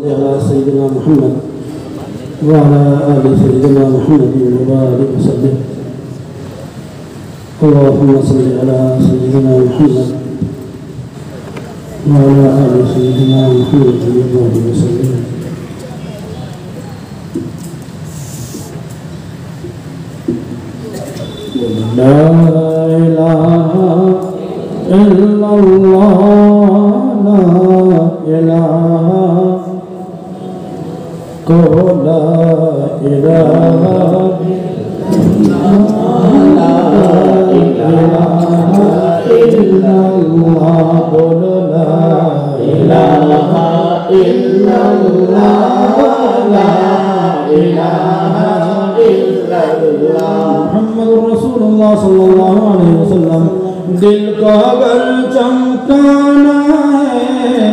على سيدنا محمد وعلى آل سيدنا محمد وبارك وسلم. اللهم صل على سيدنا محمد وعلى آل سيدنا محمد وبارك وسلم. لا إله إلا الله لا إله لا إله إلا الله لا إله إلا الله لا إله إلا الله محمد رسول الله صلى الله عليه وسلم. دل کو اگر چمکانا ہے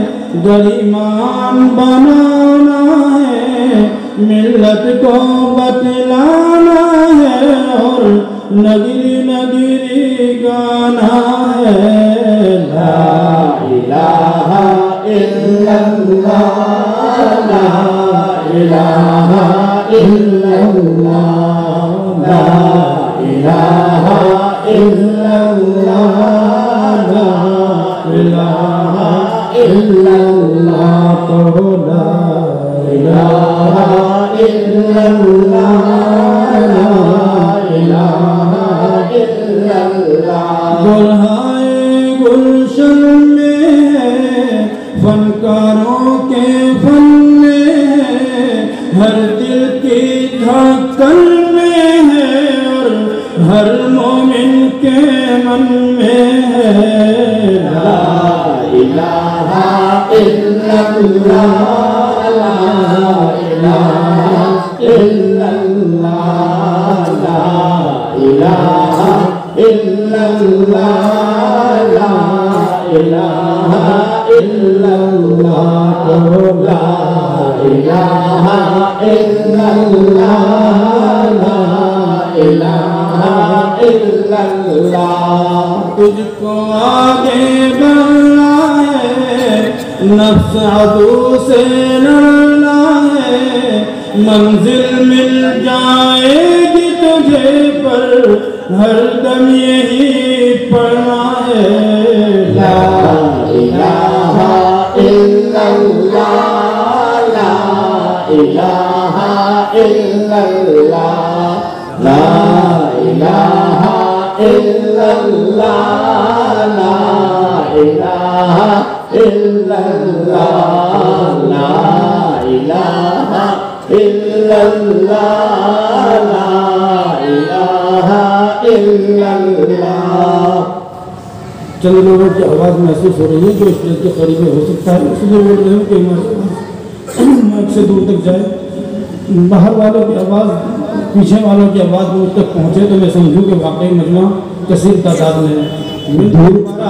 گریمان بنانا ہے ملت کو بتلانا ہے اور نگری نگری گانا ہے. لا الہ الا اللہ لا الہ الا اللہ لا الہ الا اللہ لا الہ الا اللہ تو لا الہ الا اللہ لا الہ الا اللہ. برہائے گلشن میں فنکاروں کے فن میں ہر دل کی دھڑکن میں ہے اور ہر مومن کے من میں ہے. لا الہ الا اللہ لا الہ الا اللہ لا الہ الا اللہ لا الہ الا اللہ لا الہ الا اللہ لا الہ الا اللہ. تجھ کو آگے بڑھنا ہے نفس عدو سے لڑنا ہے منزل مل جائے گی تجھے پر ہر دم یہی پڑھنا ہے. لا الہ الا اللہ لا الہ الا اللہ لا الہ الا اللہ لا الہ الا اللہ لا الہ الا اللہ لا الہ الا اللہ. چند لوگوں کی آواز محسوس ہو رہی ہے جو اسٹیج کے قریب ہو سکتا ہے اس لیے بول رہے ہوں کہ مائک سے دور تک جائے. باہر والوں کی آواز پیچھے والوں کی آواز دور تک پہنچے تو میں سمجھوں کہ واقعی مجمع کثیر تعداد میں ہے.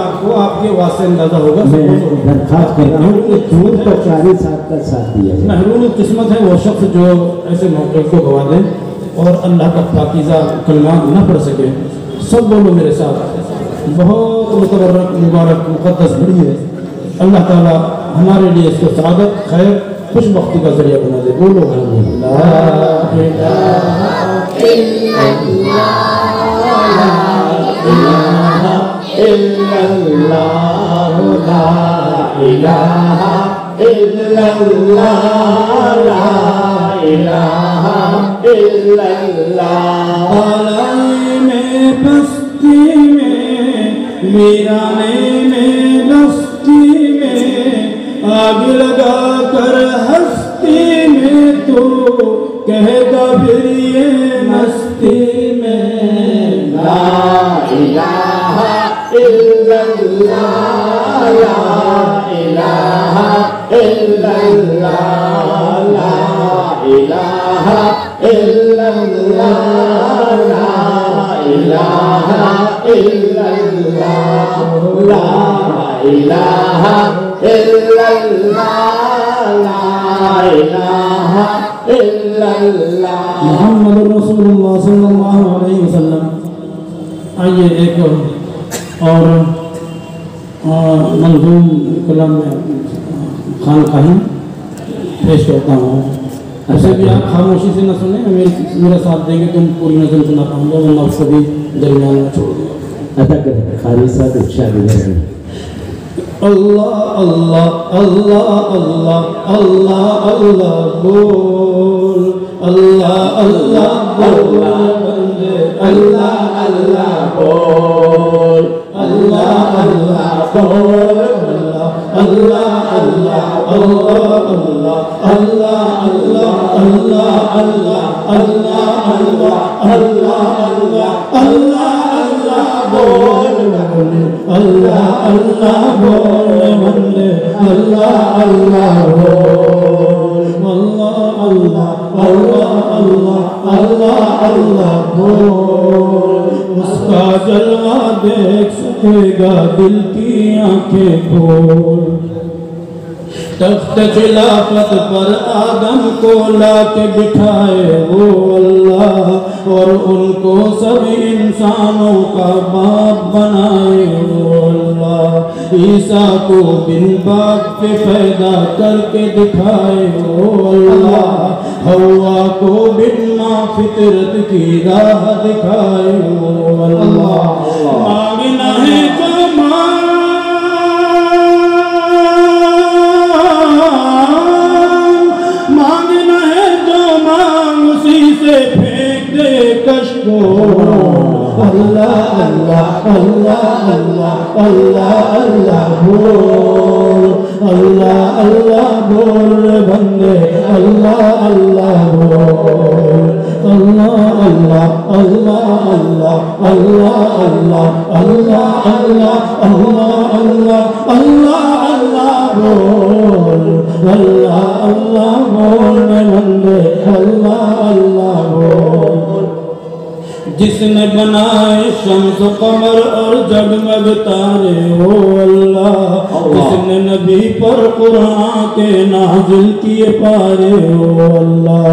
آپ کو آپ کی آواز سے اندازہ ہوگا. میں درخواست کر رہا ہوں کہ دور تک 40 سال کا ساتھ دیا جائے. محروم قسمت ہے وہ شخص جو ایسے موقع کو گوا دے اور اللہ کا پاکیزہ کلمات نہ پڑھ سکے. سب بولو میرے ساتھ. بہت متبرک مبارک مقدس گھڑی ہے. اللہ تعالیٰ ہمارے لیے اس کو سعادت خیر خوش بختی کا ذریعہ بنا دے. بولو لا الہ الا اللہ لا الہ الا اللہ لا الہ الا اللہ. عالم میں بستی میں ویرانے میں بستی میں آگ لگا کر ہستی میں تو کہتا پھر یہ مستی میں. لا الہ الا اللہ لا الہ الا اللہ لا الہ الا اللہ لا الہ الا اللہ لا الہ الا اللہ لا الہ الا اللہ. محمد رسول اللہ صلی اللہ علیہ وسلم. آئیے ایک اور منظوم کلام میں خان خاہی پیش کرتا ہوں. ایسے بھی آپ خاموشی سے نہ سنیں, میرا ساتھ دیں گے تو پوری نظر سنا پاؤں گا, ورنہ اس کو بھی درمیان میں چھوڑ دوں گا. عطا کریں قاری صاحب ارشاد. اللہ اللہ اللہ اللہ اللہ اللہ بول, اللہ اللہ بول, اللہ اللہ بول, اللہ اللہ بول, اللہ اللہ اللہ اللہ اللہ اللہ اللہ اللہ اللہ اللہ بول, اللہ اللہ بول بندے, اللہ اللہ بول, اللہ اللہ اللہ اللہ اللہ اللہ بول. اس کا جلوہ دیکھ سکے گا دل کی آنکھیں کھول. تخت خلافت پر آدم کو لا کے بٹھائے وہ اللہ, اور ان کو سب انسانوں کا باپ بنائے وہ اللہ. عیسیٰ کو بن باپ کے پیدا کر کے دکھائے وہ اللہ. حوا کو بن ماں فطرت کی راہ دکھائے وہ اللہ. مانگنا ہے جو مانگنا ہے جو مانگ اسی سے پھینک دے کش کو. اللہ اللہ اللہ اللہ اللہ اللہ بول, اللہ اللہ بول بندے, اللہ اللہ بول, اللہ اللہ اللہ اللہ اللہ اللہ اللہ اللہ اللہ اللہ اللہ بول, اللہ اللہ بول بندے, اللہ اللہ بول. جس نے بنائے شمس و قمر اور جگمگ تارے وہ اللہ. جس نے نبی پر قرآن کے نازل کیے پارے وہ اللہ.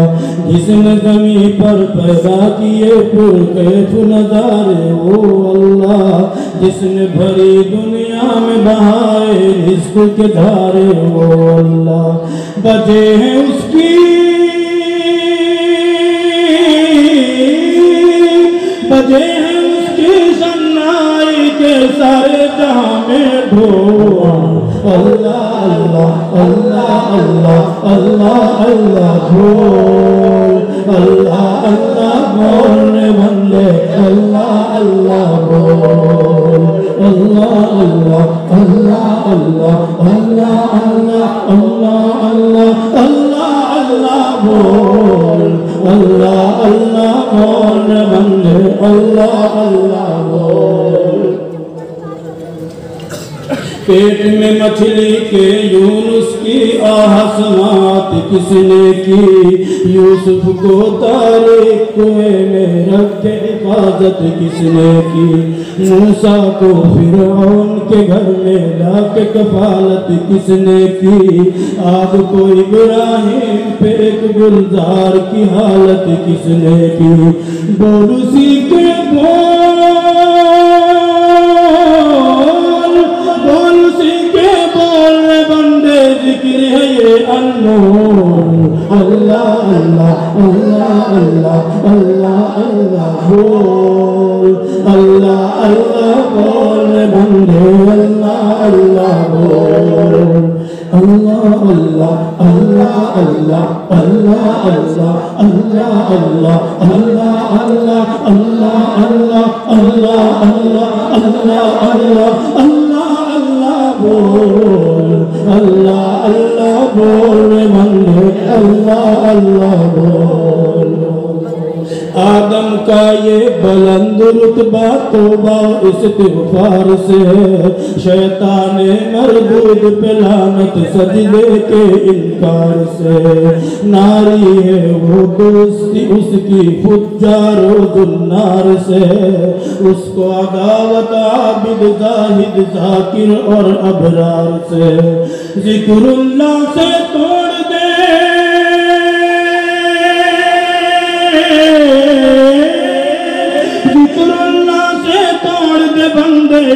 جس نے زمین پر پیدا کیے پر کیف نظارے وہ اللہ. جس نے بھری دنیا میں بہائے رزق کے دھارے وہ اللہ. بجے ہیں اس کی بجے ہیں اس کی شنائی کے سارے جہاں میں ڈھول. اللہ اللہ اللہ اللہ اللہ اللہ بول, اللہ اللہ بول بندے, اللہ اللہ بول, اللہ اللہ اللہ اللہ اللہ اللہ اللہ اللہ اللہ بول, اللہ اللہ بول بندے, اللہ اللہ بول. پیٹ میں مچھلی کے یونس کی آہ سماعت کس نے کی. یوسف کو تاریک کنویں میں رکھ کے حفاظت کس نے کی. موسیٰ کو فرعون کے گھر میں لا کے کفالت کس نے کی. آگ کو ابراہیم پہ ایک گلزار کی حالت کس نے کی. بول اسی کے بول, بول اسی کے بول بندے, ذکر ہے یہ انمول. اللہ اللہ اللہ اللہ اللہ اللہ بول, اللہ اللہ بول بندے, اللہ اللہ بول. اللہ اللہ اللہ اللہ اللہ اللہ اللہ اللہ اللہ اللہ اللہ اللہ اللہ اللہ اللہ اللہ اللہ بول, اللہ اللہ بول بندے, اللہ اللہ بول. آدم کا یہ بلند رتبہ توبہ استغفار سے, شیطان مردود پہ لعنت سجدے کے انکار سے. ناری ہے وہ دوستی اس کی فجار و ذوالنار سے, اس کو عداوت عابد زاہد ذاکر اور ابرار سے. ذکر اللہ سے توڑ دے, ذکر اللہ سے توڑ دے بندے,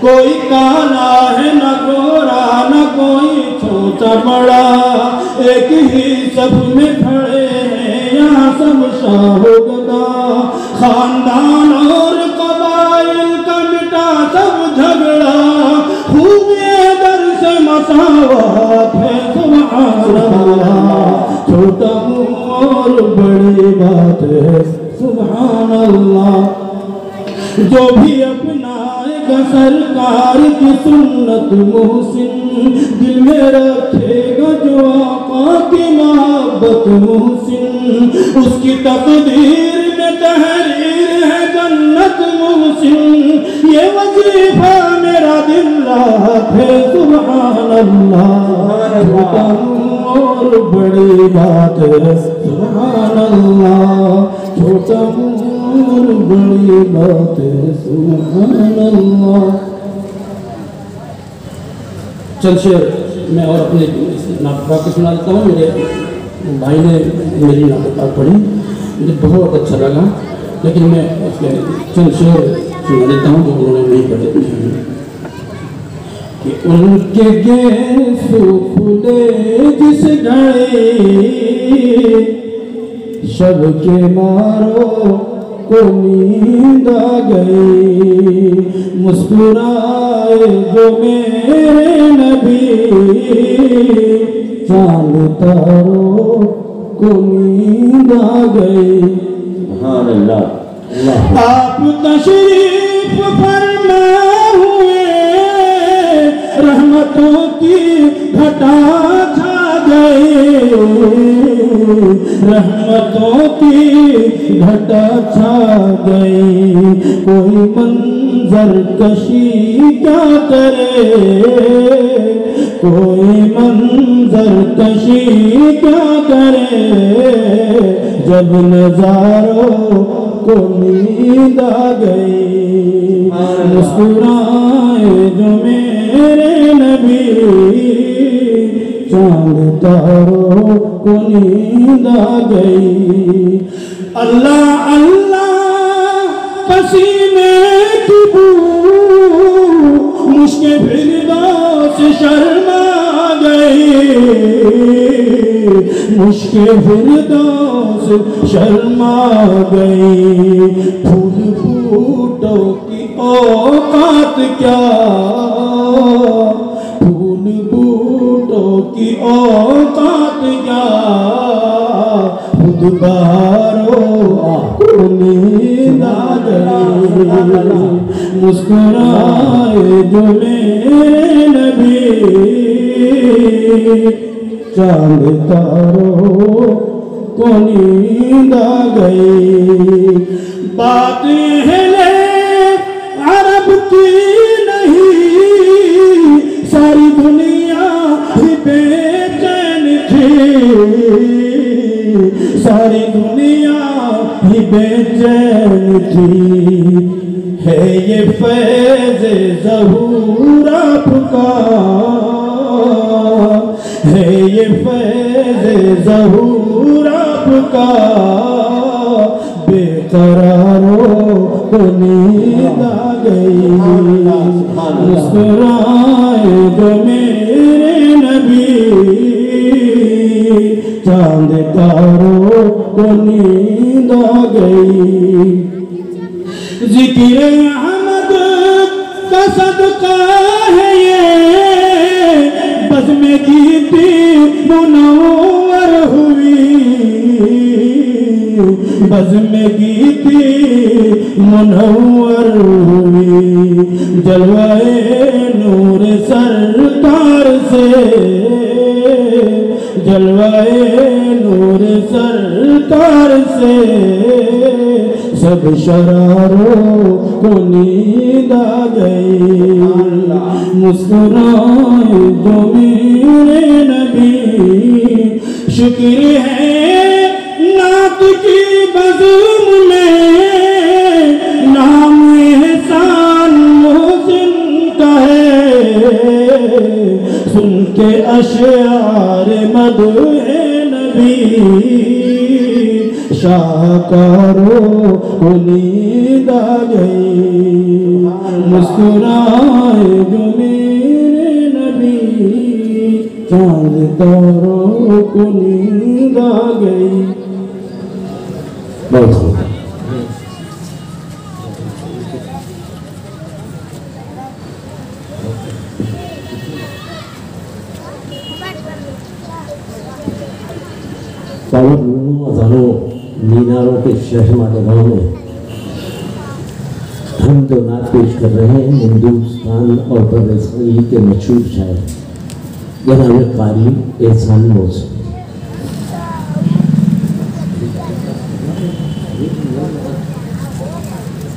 کوئی کالا ہے نہ گورا نہ کوئی چھوٹا بڑا، ایک ہی سب میں کھڑے ہیں یہاں سب شاہ و گدا، خاندان اور قبائل کا مٹا سب جھگڑا، خوب یہ در سے مساوات ہے سبحان اللہ، چھوٹا ہوں اور بڑی بات ہے سبحان اللہ، جو بھی اپنائے گا سرکار کی سنت محسن، دل میں رکھے گا جو آقا کی محبت محسن، اس کی تقدیر میں تحریر ہے جنت محسن، یہ وظیفہ میرا دل رات ہے سبحان اللہ، چھوٹا ہوں اور بڑی بات ہے سبحان اللہ، چھوٹا ہوں اور بڑی بات ہے سبحان اللہ۔ چند شعر میں اور اپنے نعت پاک کے سنا دیتا ہوں، میرے بھائی نے میری نعت پاک پڑھی، مجھے بہت اچھا لگا، لیکن میں اس کے چند شعر سنا دیتا ہوں جو انہوں نے نہیں پڑھے کہ ان کے گیسو کھلے جس گھڑی، شب کے مارو کو نیند آ گئی، مسکرائے جو میرے نبی، چاند تاروں کو نیند آ گئی، سبحان اللہ۔ آپ تشریف فرما ہوئے، رحمتوں کی گھٹا چھا گئی، رحمتوں کی گھٹا چھا گئی، کوئی منظر کشی کیا کرے، کوئی منظر کشی کیا کرے، جب نظاروں کو نیند آ گئی، مسکرائے جو میرے نبی، چاند تاروں کو نیند آ گئی، اللہ اللہ پسینے کی بو مشک فردوس شرما گئی، مشک فردوس شرما گئی، پھول بوٹوں کی اوقات کیا، پھول بوٹوں کی اوقات کیا، خود بہاروں کو نیند آ گئی، مسکرائے جو میرے نبی، چاند تاروں کو نیند آ گئی، بات ہلے عرب کی نہیں، ساری دنیا ہی بے چین تھی، ساری دنیا ہی بے چین تھی، ہے یہ فیض ظہور آپ کا، ہے یہ فیض ظہور آپ کا، بے قراروں کو نیند آ گئی، مسکرائے جو میرے نبی، چاند تاروں کو نیند آ گئی، ذکر احمد کا صدقہ ہے یہ، بزم گیتی منور ہوئی، بزم گیتی منور ہوئی، جلوائے نور سرکار سے، جلوائے نور سرکار سے، سب شراروں کو نیند آ گئی، مسکرائے جو میرے نبی، شکر ہے نعت کی بزم میں، نام احسان محسن کا ہے، سن کے اشعار مدح نبی، شاہکاروں کو نیند آ گئی مسکرائے جو میرے نبی چاند تاروں کو نیند آ گئی. بہت خوب. پاور روموں ہزاروں میناروں کے شہر مالیگاؤں میں ہم جو نعت پیش کر رہے ہیں ہندوستان اور برصغیر کے مشہور شاعر جناب قاری احسان موسیٰ.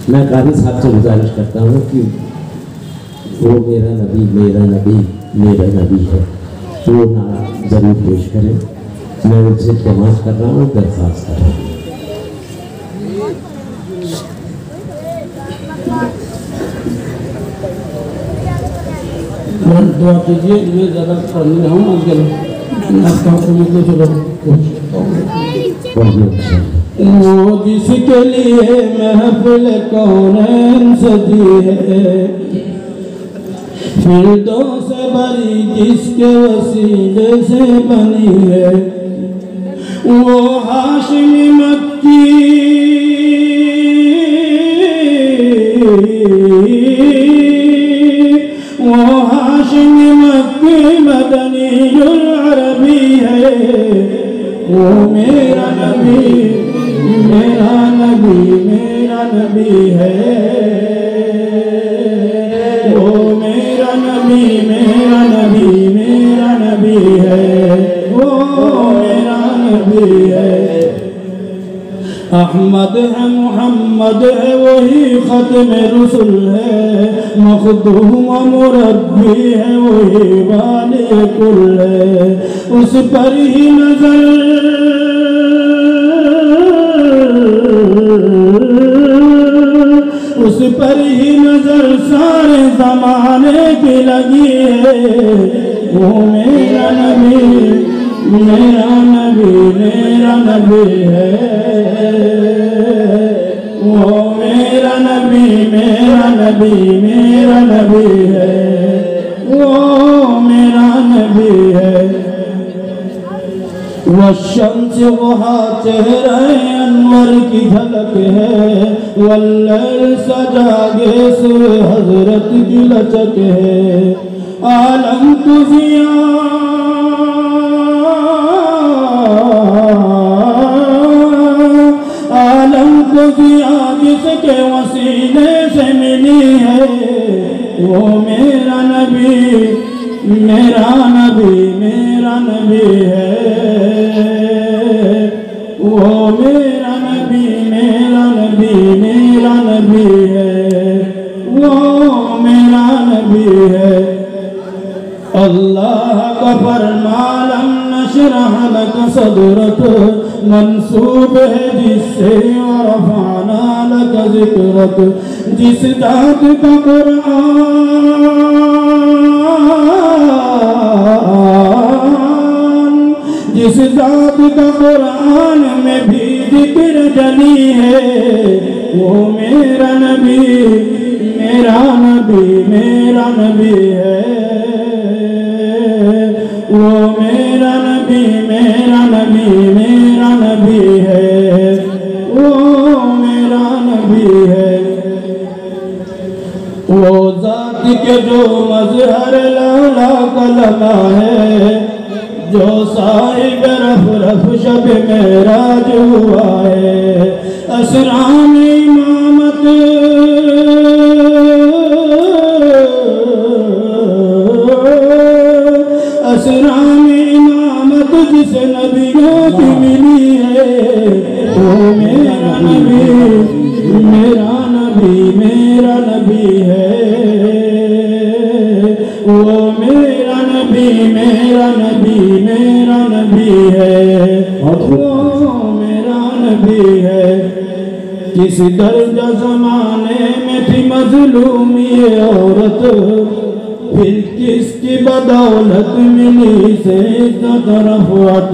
میں قاری صاحب سے گزارش کرتا ہوں کہ وہ میرا نبی میرا نبی میرا نبی ہے وہ نعت ضرور پیش کریں. میں ان سے التماس کر رہا ہوں درخواست کر رہا ہوں. دعا کیجیے میں زیادہ پڑھنے رہا ہوں وہ جس کے لیے محفل کونین سجی ہے فردوس بری جس کے وسیلے سے بنی ہے وہ ہاشمی مکی وہ ہاشمی مکی مدنی العربی ہے وہ میرا نبی میرا نبی میرا نبی ہے وہ میرا نبی میرا نبی میرا نبی ہے وہ میرا نبی ہے. احمد ہے محمد ہے وہی ختم رسول ہے مخدوم و مربی ہے وہی والی کل ہے اس پر ہی نظر اس پر ہی نظر سارے زمانے کی لگی ہے وہ میرا نبی میرا نبی میرا نبی ہے وہ میرا نبی میرا نبی میرا نبی ہے وہ میرا نبی ہے. والشمس وہاں چہرہ انور کی جھلک ہے واللیل سجاگے سر حضرت کی لچک ہے عالم کو ضیاء جس کے وسیلے سے ملی ہے وہ میرا نبی میرا نبی میرا نبی ہے وہ میرا نبی میرا نبی میرا نبی ہے وہ میرا نبی ہے. اللہ کا فرمان لم نشرح لك صدرك منصوب ہے جس سے ورفعنا لك ذکرك جس ذات کا قرآن جس ذات کا قرآن میں بھی ذکر جلی ہے وہ میرا نبی میرا نبی میرا نبی ہے وہ میرا نبی میرا نبی میرا نبی ہے وہ میرا نبی ہے. وہ ذات کے جو مظہر لالا کلمہ ہے جو صاحب رف رف شب معراج ہوا ہے اسران امامت اسران امامت جس نبیوں کی ملی ہے وہ میرا نبی میرا نبی میرا نبی ہے وہ میرا نبی میرا نبی میرا نبی ہے وہ میرا نبی ہے. کس درجہ زمانے میں تھی مظلومی عورت پھر کس کی بدولت ملی سے عزت رفعت